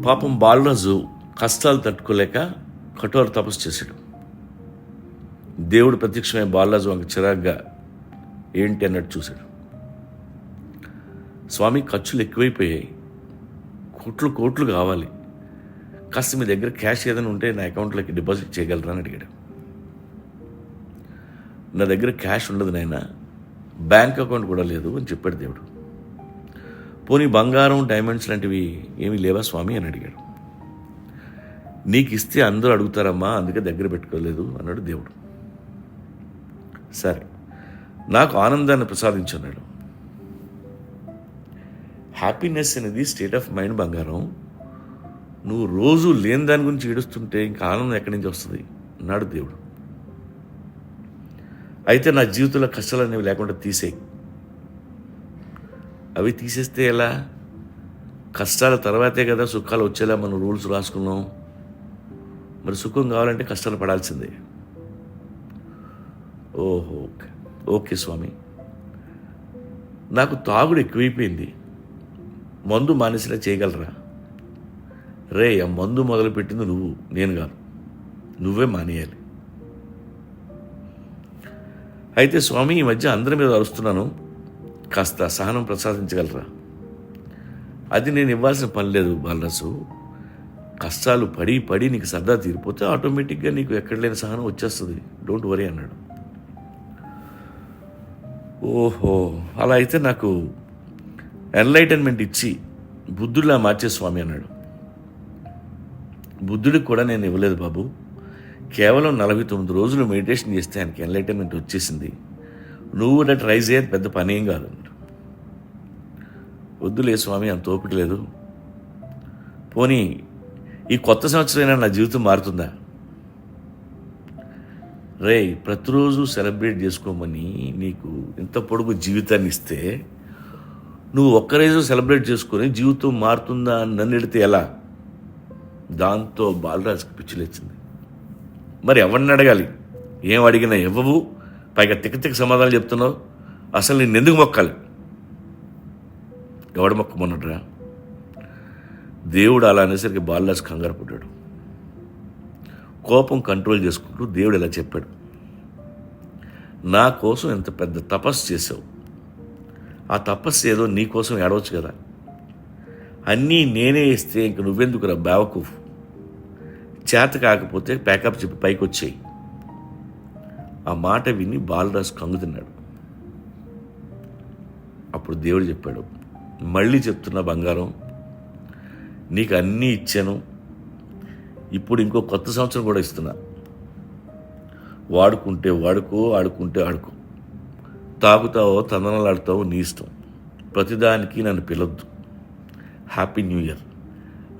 పాపం బాలరాజు కష్టాలు తట్టుకోలేక కఠోర తపస్సు చేశాడు. దేవుడు ప్రత్యక్షమైన బాలరాజు వంక చిరాగ్గా ఏంటి అన్నట్టు చూశాడు. స్వామి, ఖర్చులు ఎక్కువైపోయాయి, కోట్లు కోట్లు కావాలి, కాస్త మీ దగ్గర క్యాష్ ఏదైనా ఉంటే నా అకౌంట్లోకి డిపాజిట్ చేయగలరా అని అడిగాడు. నా దగ్గర క్యాష్ ఉండదు నాయన, బ్యాంక్ అకౌంట్ కూడా లేదు అని చెప్పాడు దేవుడు. పోనీ బంగారం, డైమండ్స్ లాంటివి ఏమీ లేవా స్వామి అని అడిగాడు. నీకు ఇస్తే అందరూ అడుగుతారమ్మా, అందుకే దగ్గర పెట్టుకోలేదు అన్నాడు దేవుడు. సరే, నాకు ఆనందాన్ని ప్రసాదించన్నాడు. హ్యాపీనెస్ అనేది స్టేట్ ఆఫ్ మైండ్ బంగారం. నువ్వు రోజు లేని దాని గురించి ఏడుస్తుంటే ఇంకా ఆనందం ఎక్కడి నుంచి వస్తుంది అన్నాడు దేవుడు. అయితే నా జీవితంలో కష్టాలు అనేవి లేకుండా తీసేయి. అవి తీసేస్తే ఎలా? కష్టాల తర్వాతే కదా సుఖాలు వచ్చేలా మనం రూల్స్ రాసుకున్నాం. మరి సుఖం కావాలంటే కష్టాలు పడాల్సిందే. ఓహో, ఓకే స్వామి, నాకు తాగుడు ఎక్కువైపోయింది, మందు మానేసినా చేయగలరా? రే, ఆ మందు మొదలుపెట్టింది నువ్వు, నేను కాదు, నువ్వే మానేయాలి. అయితే స్వామి, ఈ మధ్య అందరి మీద అరుస్తున్నాను, కాస్త సహనం ప్రసాదించగలరా? అది నేను ఇవ్వాల్సిన పని లేదు బాలరాజు. కష్టాలు పడి పడి నీకు సరదా తీరిపోతే ఆటోమేటిక్గా నీకు ఎక్కడ లేని సహనం వచ్చేస్తుంది, డోంట్ వరీ అన్నాడు. ఓహో, అలా అయితే నాకు ఎన్లైటన్మెంట్ ఇచ్చి బుద్ధుడిలా మార్చే స్వామి అన్నాడు. బుద్ధుడికి కూడా నేను ఇవ్వలేదు బాబు, కేవలం 49 రోజులు మెడిటేషన్ చేస్తే ఆయనకి ఎన్లైటన్మెంట్ వచ్చేసింది. నువ్వు కూడా ట్రై చేయని పెద్ద పని ఏం కాదు అన్నాడు. వద్దులే స్వామి, అంత ఓపిక లేదు. పోనీ ఈ కొత్త సంవత్సరం నా జీవితం మారుతుందా? రే, ప్రతిరోజు సెలబ్రేట్ చేసుకోమని నీకు ఇంత పొడుగు జీవితాన్ని ఇస్తే నువ్వు ఒక్కరోజు సెలబ్రేట్ చేసుకొని జీవితం మారుతుందా అని నన్ను ఎడితే ఎలా? దాంతో బాలరాజుకి పిచ్చిలేచింది. మరి ఎవరిని అడగాలి? ఏం అడిగినా ఇవ్వవు, పైగా తిక్క సమాధానం చెప్తున్నావు, అసలు నేను ఎందుకు మొక్కాలి? ఎవడు మొక్కమన్నాడురా? దేవుడు అలా అనేసరికి బాలరాజు కంగారు పడ్డాడు. కోపం కంట్రోల్ చేసుకుంటూ దేవుడు ఇలా చెప్పాడు, నా కోసం ఎంత పెద్ద తపస్సు చేసావు, ఆ తపస్సు ఏదో నీ కోసం ఏడవచ్చు కదా, అన్నీ నేనే ఇస్తే ఇంక నువ్వెందుకురా బేవకూఫ్, చేత కాకపోతే ప్యాకప్ చెప్పి పైకి వచ్చేయి. ఆ మాట విని బాలరాజు కంగు తిన్నాడు. అప్పుడు దేవుడు చెప్పాడు, మళ్ళీ చెప్తున్నా బంగారం, నీకు అన్నీ ఇచ్చాను, ఇప్పుడు ఇంకో కొత్త సంవత్సరం కూడా ఇస్తున్నా. వాడుకుంటే వాడుకో, ఆడుకుంటే ఆడుకో, తాగుతావో తందనలాడుతావో నీ ఇష్టం, ప్రతిదానికి నన్ను పిలవద్దు, హ్యాపీ న్యూ ఇయర్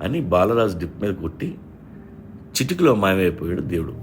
అని బాలరాజు డిప్ మీద కొట్టి చిటికలో మాయమైపోయాడు దేవుడు.